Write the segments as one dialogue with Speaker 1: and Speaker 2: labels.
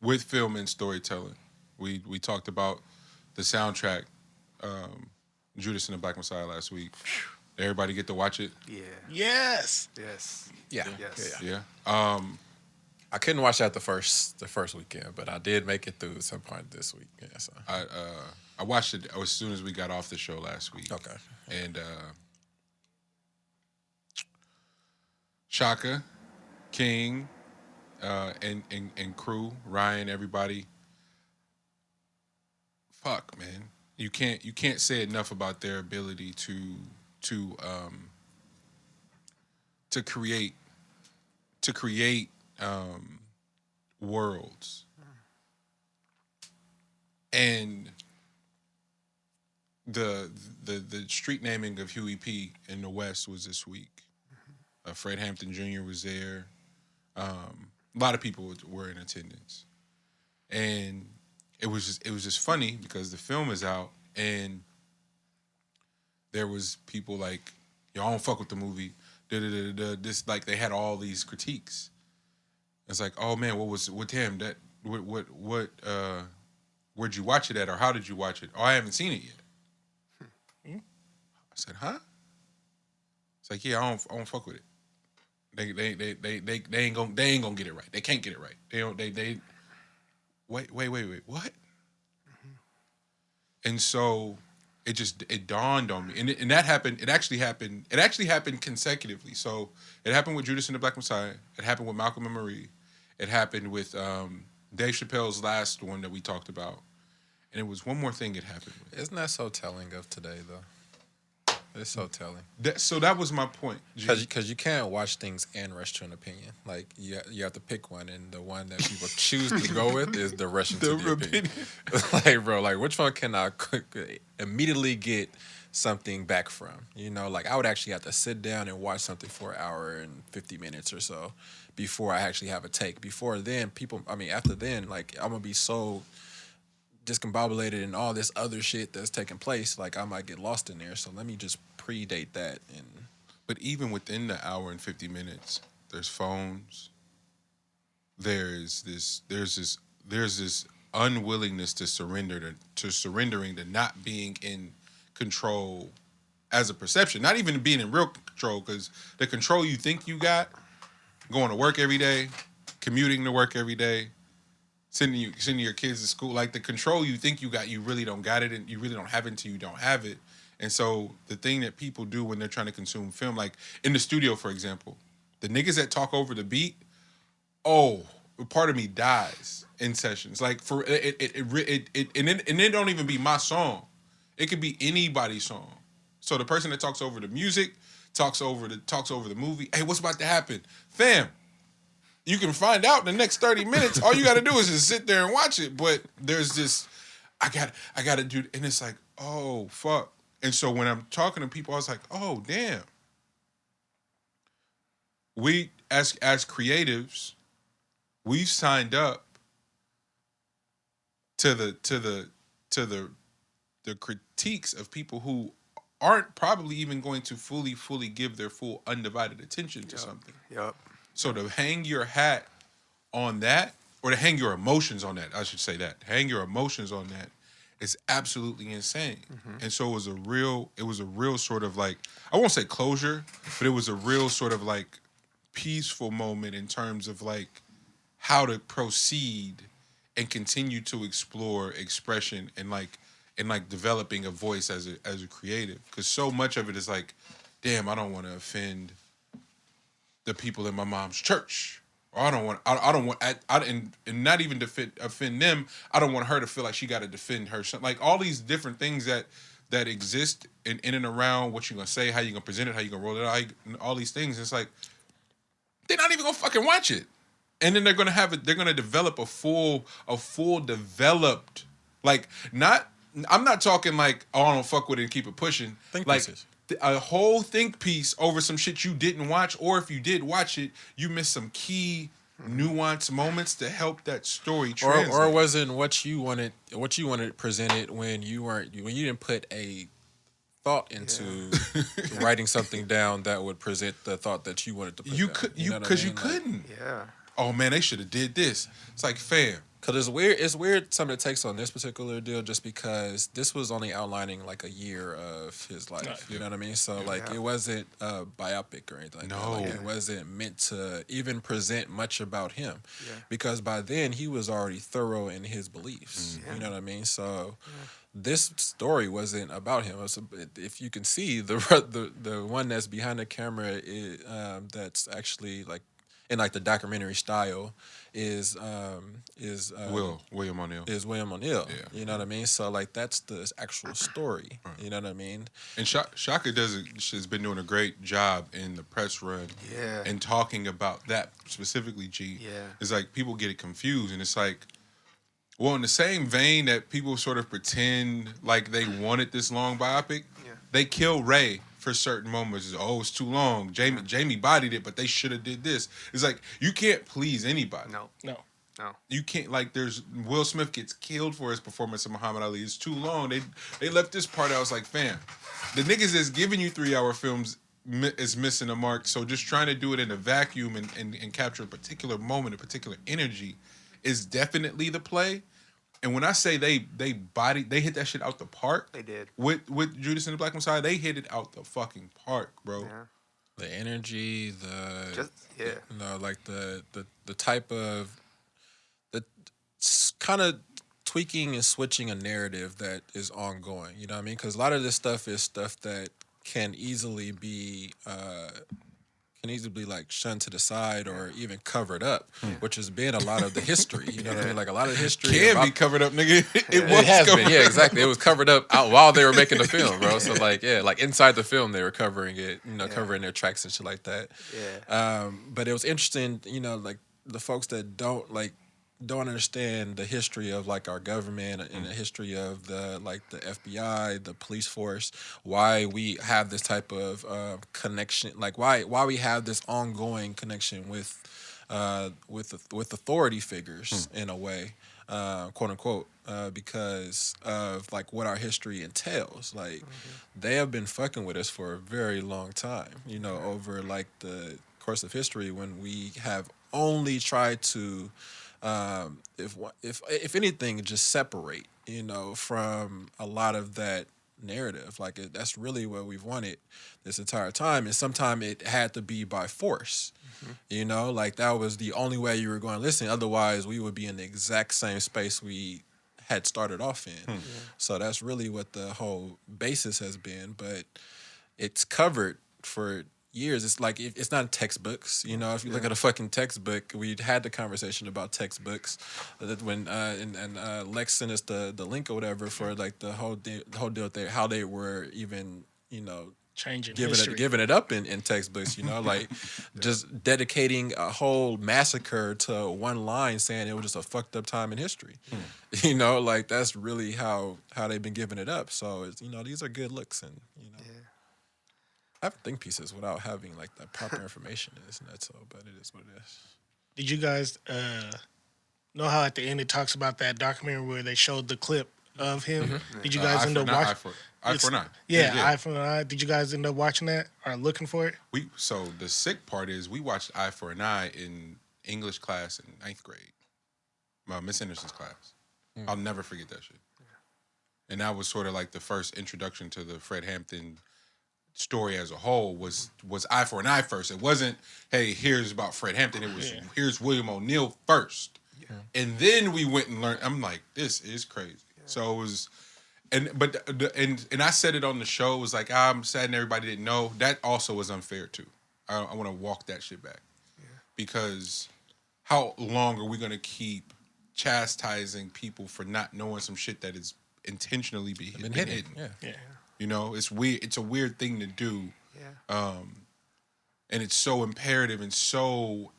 Speaker 1: with film and storytelling. We talked about the soundtrack, Judas and the Black Messiah last week. Everybody get to watch it?
Speaker 2: Yeah.
Speaker 3: Yes.
Speaker 2: Yes.
Speaker 4: Yeah.
Speaker 2: Yes.
Speaker 1: Yeah.
Speaker 4: I couldn't watch that the first weekend, but I did make it through some point this week. Yeah, so.
Speaker 1: I watched it as soon as we got off the show last week.
Speaker 4: Okay.
Speaker 1: And Shaka, King, and crew, Ryan, everybody. Fuck, man. You can't say enough about their ability to create worlds. And the street naming of Huey P in the West was this week. Fred Hampton Jr. was there. A lot of people were in attendance, and it was just funny because the film is out, and there was people like, "Yo, I don't fuck with the movie." This, like, they had all these critiques. It's like, oh man, what him that what where'd you watch it at, or how did you watch it? Oh, I haven't seen it yet. I said, huh? It's like, yeah, I don't fuck with it. They ain't gonna get it right. They can't get it right. They wait, what? And so it dawned on me, and that happened. It actually happened consecutively. So it happened with Judas and the Black Messiah. It happened with Malcolm and Marie. It happened with Dave Chappelle's last one that we talked about, and it was one more thing it happened with.
Speaker 4: Isn't that so telling of today, though? It's so telling.
Speaker 1: So that was my point.
Speaker 4: Because you can't watch things and rush to an opinion. Like, you have to pick one, and the one that people choose to go with is the rushing to the opinion. Like, bro, like, which one can I immediately get something back from? You know, like, I would actually have to sit down and watch something for an hour and 50 minutes or so before I actually have a take. Before then, after then, like, I'm going to be so discombobulated in all this other shit that's taking place, like, I might get lost in there. So let me just predate that.
Speaker 1: But even within the hour and 50 minutes, there's phones. There's this unwillingness to surrendering to not being in control as a perception, not even being in real control, because the control you think you got, going to work every day, commuting to work every day, sending your kids to school, like, the control you think you got, you really don't got it, and you really don't have it until you don't have it. And so the thing that people do when they're trying to consume film, like in the studio, for example, the niggas that talk over the beat, part of me dies in sessions. Like, for it and it don't even be my song. It could be anybody's song. So the person that talks over the music, talks over the movie. Hey, what's about to happen, fam? You can find out in the next 30 minutes. All you got to do is just sit there and watch it. But there's this, I got to do, and it's like, oh, fuck. And so when I'm talking to people, I was like, oh, damn. We, as creatives, we've signed up to the critiques of people who aren't probably even going to fully give their full undivided attention to something.
Speaker 2: Yep.
Speaker 1: So to hang your hat on that, or to hang your emotions on that, I should say that. Hang your emotions on that is absolutely insane. Mm-hmm. And so it was a real sort of, like, I won't say closure, but it was a real sort of, like, peaceful moment in terms of, like, how to proceed and continue to explore expression and developing a voice as a creative. Because so much of it is like, damn, I don't want to offend the people in my mom's church, or I don't want, and not even offend them. I don't want her to feel like she got to defend her son. Like, all these different things that exist in and around what you're gonna say, how you gonna present it, how you gonna roll it out, all these things. It's like, they're not even gonna fucking watch it, and then they're gonna develop a full developed, like, not. I'm not talking like, oh, I don't fuck with it and keep it pushing.
Speaker 4: Think
Speaker 1: like
Speaker 4: pieces.
Speaker 1: A whole think piece over some shit you didn't watch, or if you did watch it, you missed some key nuanced moments to help that story translate.
Speaker 4: Or wasn't what you wanted presented when you didn't put a thought into writing something down that would present the thought that you wanted to put.
Speaker 1: You couldn't.
Speaker 2: Yeah.
Speaker 1: Oh man, they should have did this. It's like, fam,
Speaker 4: Cause it's weird. It's weird some of the takes on this particular deal, just because this was only outlining like a year of his life. You know what I mean? So like, it wasn't a biopic or anything like that. Like, it wasn't meant to even present much about him, because by then he was already thorough in his beliefs. You know what I mean? So this story wasn't about him. If you can see the one that's behind the camera, that's actually like in like the documentary style is
Speaker 1: William O'Neill.
Speaker 4: Is William O'Neill. Yeah. You know what I mean? So like that's the actual story. Right. You know what I mean?
Speaker 1: And Shaka has been doing a great job in the press run.
Speaker 2: Yeah.
Speaker 1: And talking about that specifically, G.
Speaker 2: Yeah.
Speaker 1: It's like people get it confused, and it's like, well, in the same vein that people sort of pretend like they wanted this long biopic, they kill Ray for certain moments. It's too long. Jamie bodied it, but they should have did this. It's like, you can't please anybody.
Speaker 2: No.
Speaker 1: You can't, like, there's Will Smith gets killed for his performance of Muhammad Ali. It's too long. They left this part out. I was like, fam, the niggas that's giving you 3-hour films is missing a mark. So just trying to do it in a vacuum and capture a particular moment, a particular energy is definitely the play. And when I say they hit that shit out the park.
Speaker 2: They did.
Speaker 1: With Judas and the Black Messiah, they hit it out the fucking park, bro.
Speaker 2: Yeah.
Speaker 4: The energy, like the type of the kind of tweaking and switching a narrative that is ongoing. You know what I mean? Because a lot of this stuff is stuff that can easily be like shunned to the side or even covered up, which has been a lot of the history. You know what I mean? Like a lot of the history
Speaker 1: can be covered up, nigga. It
Speaker 4: has been. Yeah, exactly. It was covered up out while they were making the film, bro. So like, like inside the film they were covering it, covering their tracks and shit like that.
Speaker 2: Yeah.
Speaker 4: But it was interesting, like the folks that don't understand the history of like our government and the history of the FBI, the police force, why we have this type of connection, like why we have this ongoing connection with authority figures in a way, quote unquote, because of like what our history entails. Like they have been fucking with us for a very long time, over like the course of history, when we have only tried to if anything, just separate, from a lot of that narrative. Like that's really what we've wanted this entire time. And sometimes it had to be by force, like that was the only way you were going to listen. Otherwise, we would be in the exact same space we had started off in. So that's really what the whole basis has been. But it's covered for years. It's like it's not textbooks. If you look at a fucking textbook, we had the conversation about textbooks when and Lex sent us the link or whatever for like the whole deal there, how they were even
Speaker 3: changing
Speaker 4: giving it up in textbooks. Like just dedicating a whole massacre to one line, saying it was just a fucked up time in history. Like that's really how they've been giving it up. So it's, these are good looks, and I have think pieces without having like the proper information. It's nuts, but it is what it is.
Speaker 3: Did you guys know how at the end it talks about that documentary where they showed the clip of him? Mm-hmm. Did you guys end up watching?
Speaker 1: Eye for an Eye.
Speaker 3: Yeah, Eye for an Eye. Did you guys end up watching that or looking for it?
Speaker 1: So the sick part is we watched Eye for an Eye in English class in 9th grade. Miss Anderson's class. I'll never forget that shit. And that was sort of like the first introduction to the Fred Hampton story as a whole. Was Eye for an Eye first. It wasn't, hey, here's about Fred Hampton. It was, here's William O'Neill first. Yeah. And then we went and learned. I'm like, this is crazy. Yeah. So it was, and I said it on the show. It was like, I'm sad and everybody didn't know. That also was unfair too. I want to walk that shit back. Yeah. Because how long are we going to keep chastising people for not knowing some shit that is intentionally been hidden? Yeah. It's weird. It's a weird thing to do. Yeah. And it's so imperative and so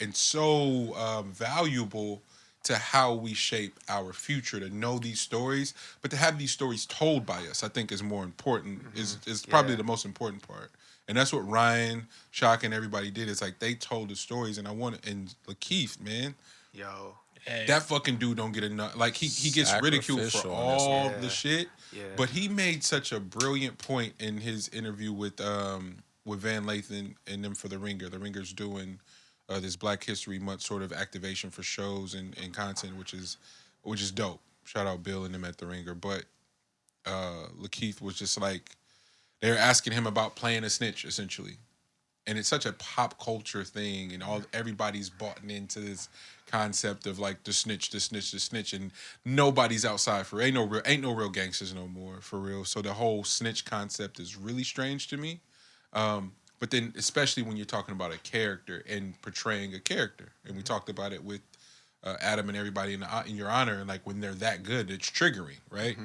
Speaker 1: valuable to how we shape our future, to know these stories, but to have these stories told by us, I think is more important, is probably the most important part. And that's what Ryan, Shock, and everybody did. It's like they told the stories, and and Lakeith, man.
Speaker 2: Yo.
Speaker 3: Hey.
Speaker 1: That fucking dude don't get enough. Like, he gets ridiculed for all the shit, but he made such a brilliant point in his interview with Van Lathan and them for The Ringer. The Ringer's doing this Black History Month sort of activation for shows and content, which is which is dope. Shout out Bill and them at the Ringer. But Lakeith was just like, they're asking him about playing a snitch, essentially. And it's such a pop culture thing, and everybody's bought into this concept of like the snitch, and nobody's outside for ain't no real gangsters no more, for real. So the whole snitch concept is really strange to me. But then, especially when you're talking about a character and portraying a character, and we talked about it with Adam and everybody in your honor, and like when they're that good, it's triggering, right?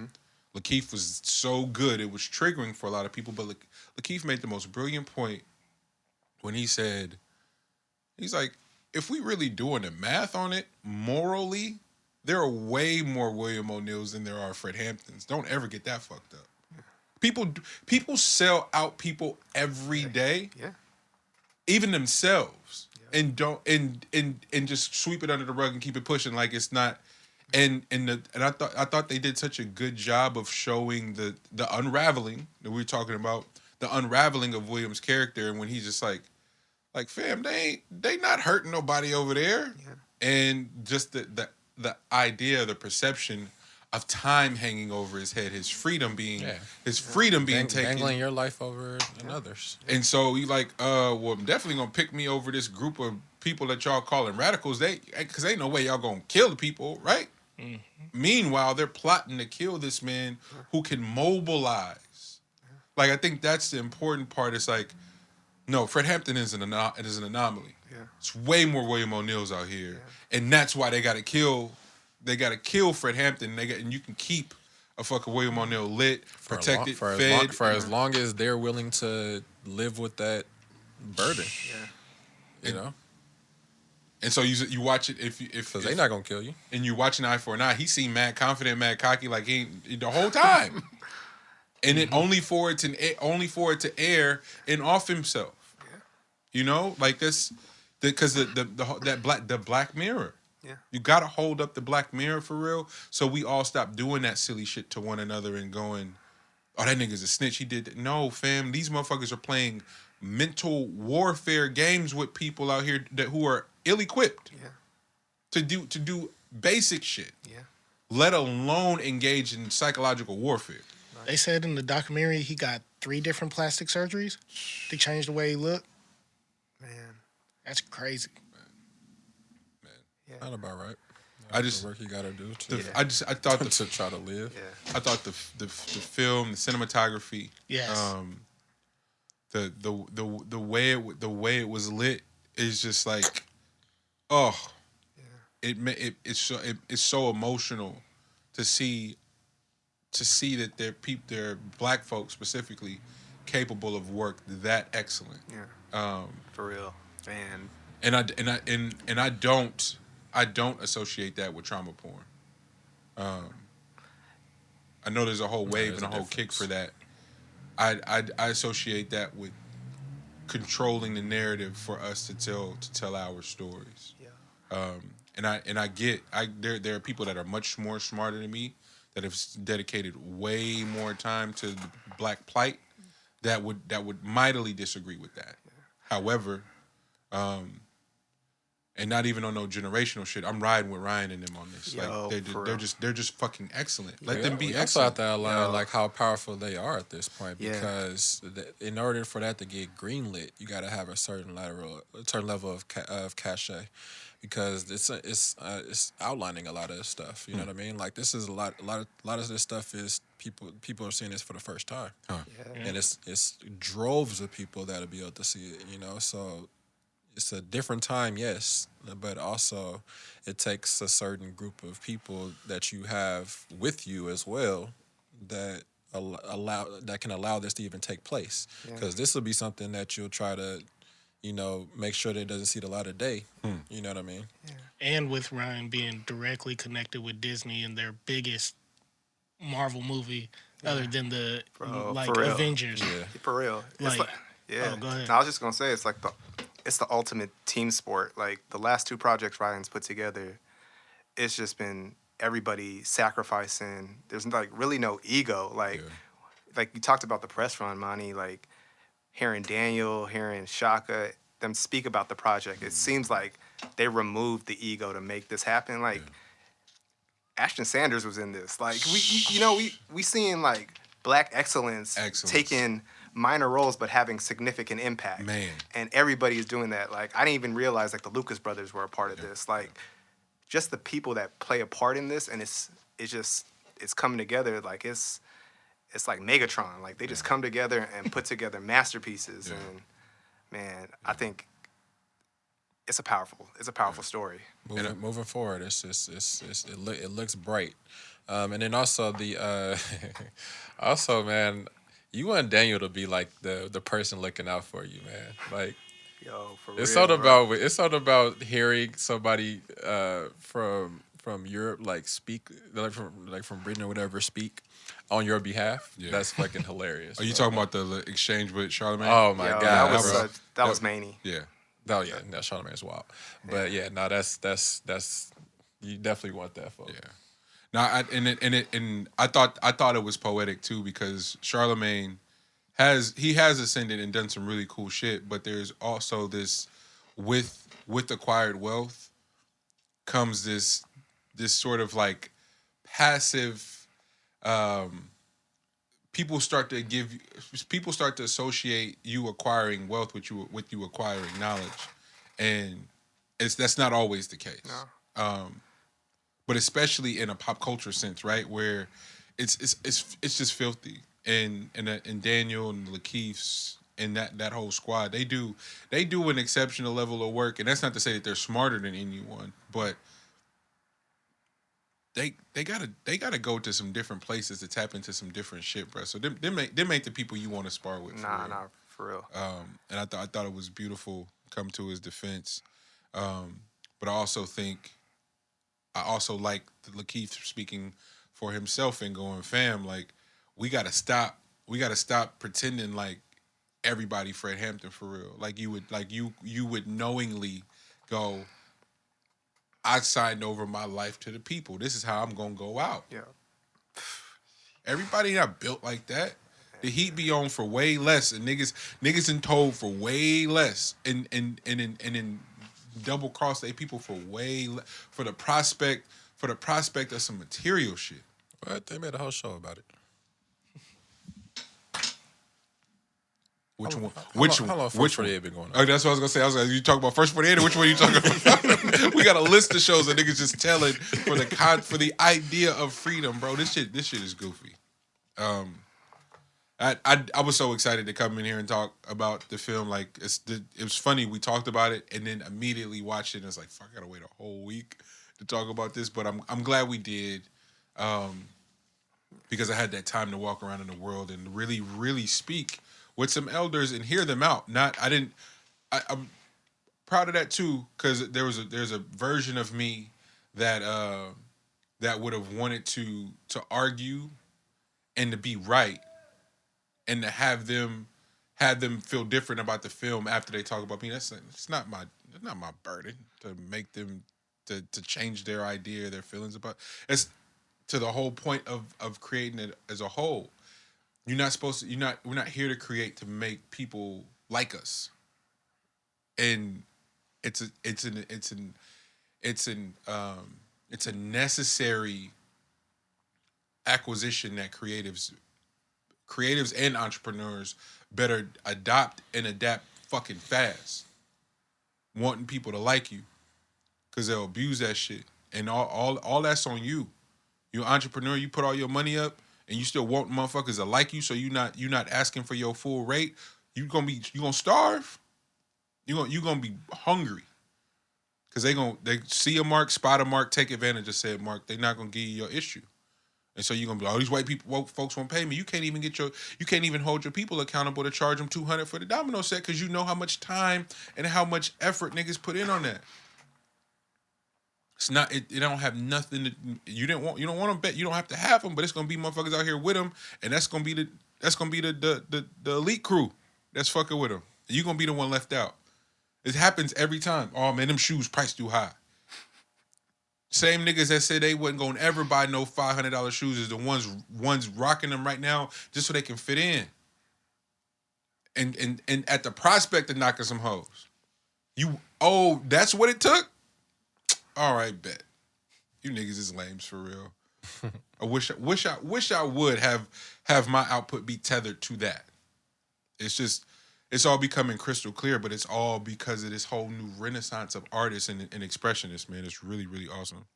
Speaker 1: Lakeith was so good, it was triggering for a lot of people. But Lakeith made the most brilliant point when he said, he's like, if we really doing the math on it, morally, there are way more William O'Neills than there are Fred Hamptons. Don't ever get that fucked up. People sell out people every day, even themselves, and don't and just sweep it under the rug and keep it pushing like it's not. And I thought they did such a good job of showing the unraveling that we were talking about, the unraveling of William's character, and when he's just like fam, they not hurting nobody over there, and just the idea, the perception of time hanging over his head, his freedom being taken,
Speaker 4: dangling your life over another's.
Speaker 1: And so you like, well, I'm definitely gonna pick me over this group of people that y'all calling radicals. Because ain't no way y'all gonna kill the people, right? Meanwhile, they're plotting to kill this man who can mobilize. Like, I think that's the important part. It's like, no, Fred Hampton is an anomaly. It's way more William O'Neills out here, and that's why they gotta kill. They gotta kill Fred Hampton. And you can keep a fucking William O'Neill lit, protected, fed
Speaker 4: for as long as they're willing to live with that burden. You know.
Speaker 1: And so you watch it if
Speaker 4: because they're not gonna kill you.
Speaker 1: And you watching Eye for an Eye, he seemed mad confident, mad cocky, like he ain't the whole time. And it only for it to air and off himself. You know, like this, because the Black Mirror. You gotta hold up the Black Mirror for real, so we all stop doing that silly shit to one another and going, "Oh, that nigga's a snitch. He did that." No, fam, these motherfuckers are playing mental warfare games with people out here who are ill-equipped to do basic shit. Let alone engage in psychological warfare.
Speaker 3: They said in the documentary he got 3 different plastic surgeries to change the way he looked.
Speaker 2: Man,
Speaker 3: that's crazy.
Speaker 2: Yeah.
Speaker 4: Not about right.
Speaker 1: The
Speaker 4: work you gotta do
Speaker 1: I thought
Speaker 4: to try to live.
Speaker 1: I thought the film, the cinematography, the way it was lit is just like, it's so emotional to see that they're Black folks specifically capable of work that excellent.
Speaker 2: For real, man.
Speaker 1: And I don't associate that with trauma porn. I know there's a whole wave and a whole kick for that. I associate that with controlling the narrative for us to tell our stories. And I get there are people that are much more smarter than me that have dedicated way more time to the Black plight that would mightily disagree with that. However, and not even on no generational shit. I'm riding with Ryan and them on this. They're just fucking excellent. Let them be excellent.
Speaker 4: I thought that like how powerful they are at this point, because in order for that to get greenlit, you got to have a certain level of cachet, because it's outlining a lot of this stuff. You know what I mean? Like, this is a lot of this stuff is people are seeing this for the first time, and it's droves of people that'll be able to see it. You know, so. It's a different time, yes, but also it takes a certain group of people that you have with you as well that can allow this to even take place. Because this will be something that you'll try to, make sure that it doesn't see the light of day. You know what I mean?
Speaker 3: And with Ryan being directly connected with Disney and their biggest Marvel movie, other than the Avengers.
Speaker 2: For real.
Speaker 3: Go ahead.
Speaker 2: I was just gonna say it's the ultimate team sport. Like, the last 2 projects Ryan's put together, it's just been everybody sacrificing. There's like really no ego. Like you talked about the press run, Monty, like hearing Daniel, hearing Shaka, them speak about the project. It seems like they removed the ego to make this happen. Like, Ashton Sanders was in this. Like we seeing like black excellence taking minor roles but having significant impact.
Speaker 1: Man.
Speaker 2: And everybody is doing that. Like I didn't even realize like the Lucas brothers were a part of this. Like just the people that play a part in this, and it's coming together. Like it's like Megatron. Like they just come together and put together masterpieces.
Speaker 1: Yeah.
Speaker 2: And man, I think it's a powerful story.
Speaker 4: Moving forward, it looks bright, and then also man, you want Daniel to be like the person looking out for you, man. Like,
Speaker 2: yo, for
Speaker 4: it's
Speaker 2: real,
Speaker 4: it's all about hearing somebody from Europe like speak from Britain or whatever speak on your behalf. Yeah. That's fucking hilarious.
Speaker 1: Are you talking about the exchange with Charlamagne?
Speaker 4: Oh my god,
Speaker 2: that was many.
Speaker 1: Yeah.
Speaker 4: Oh yeah, no, Charlamagne's wild. But yeah, no, that's you definitely want that, folks.
Speaker 1: Yeah. No, I thought it was poetic too, because Charlamagne has ascended and done some really cool shit, but there's also this with acquired wealth comes this sort of like passive people start to associate you acquiring wealth with you acquiring knowledge, and that's not always the case.
Speaker 2: No.
Speaker 1: But especially in a pop culture sense, right, where it's just filthy, and Daniel and Lakeith's and that whole squad, they do an exceptional level of work, and that's not to say that they're smarter than anyone, but they gotta go to some different places to tap into some different shit, bro. So them ain't the people you want to spar with.
Speaker 2: Nah, for real.
Speaker 1: And I thought it was beautiful come to his defense. But I also like Lakeith speaking for himself and going, fam, like we gotta stop pretending like everybody Fred Hampton for real. Like you would knowingly go, I signed over my life to the people. This is how I'm gonna go out.
Speaker 2: Yeah.
Speaker 1: Everybody not built like that. The heat be on for way less, and niggas in told for way less, and then double cross they people for for the prospect of some material shit.
Speaker 4: What? They made a whole show about it.
Speaker 1: Which one?
Speaker 4: How long First 48 been going on?
Speaker 1: Oh, that's what I was gonna say. I was like, you talking about First 48, or which one are you talking about? We got a list of shows that niggas just telling for the idea of freedom, bro. This shit is goofy. I was so excited to come in here and talk about the film. Like it was funny. We talked about it and then immediately watched it. And it's like, fuck, I gotta wait a whole week to talk about this. But I'm glad we did, because I had that time to walk around in the world and really, really speak with some elders and hear them out. I'm proud of that too, because there's a version of me that would have wanted to argue and to be right, and to have them feel different about the film after they talk about me. It's not my burden to make them to change their idea, their feelings about. It's to the whole point of creating it as a whole. We're not here to create to make people like us. And it's a necessary acquisition that creatives and entrepreneurs better adopt and adapt fucking fast. Wanting people to like you, because they'll abuse that shit, and all that's on you. You're an entrepreneur. You put all your money up, and you still want motherfuckers to like you. So you're not asking for your full rate. You gonna starve. You gonna be hungry, because they see a mark, spot a mark, take advantage of said mark. They're not gonna give you your issue. And so you're gonna be like, oh, these white people, folks won't pay me. You can't even hold your people accountable to charge them $200 for the domino set, because you know how much time and how much effort niggas put in on that. It's not. It don't have nothing to. You don't want them bet. You don't have to have them, but it's gonna be motherfuckers out here with them, and that's gonna be the elite crew that's fucking with them. You gonna be the one left out. It happens every time. Oh man, them shoes priced too high. Same niggas that said they wasn't gonna ever buy no $500 shoes is the ones rocking them right now just so they can fit in. And at the prospect of knocking some hoes. That's what it took? All right, bet. You niggas is lames for real. I wish I would have my output be tethered to that. It's all becoming crystal clear, but it's all because of this whole new renaissance of artists and expressionists, man. It's really, really awesome.